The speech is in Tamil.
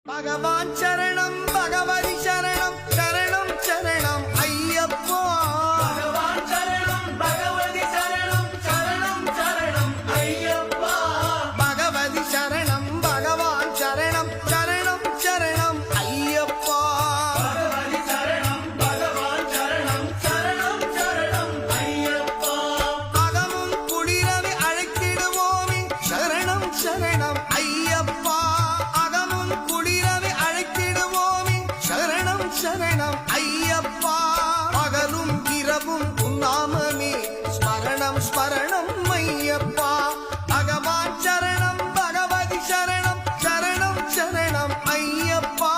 பகவான் சரணம் பகவதி சரணம் சரணம் சரணம் ஐயப்பா. பகவான் சரணம் பகவதி சரணம் சரணம் சரணம் ஐயப்பா. பகவதி சரணம் பகவான் சரணம் சரணம் சரணம் ஐயப்பா. பகவதி சரணம் பகவான் சரணம் சரணம் சரணம் ஐயப்பா. அகமும் குளிரவி அழைத்திடுவோமே சரணம் சரணம் ஐயப்பா. அகமும் குளிரவி அழைத்திடுவோமே சரணம் சரணம் ஐயப்பா. பகலும் இரவும் உன்னாமமே ஸ்மரணம் ஸ்மரணம் ஐயப்பா. பகவான் சரணம் பகவதி சரணம் சரணம் சரணம் ஐயப்பா.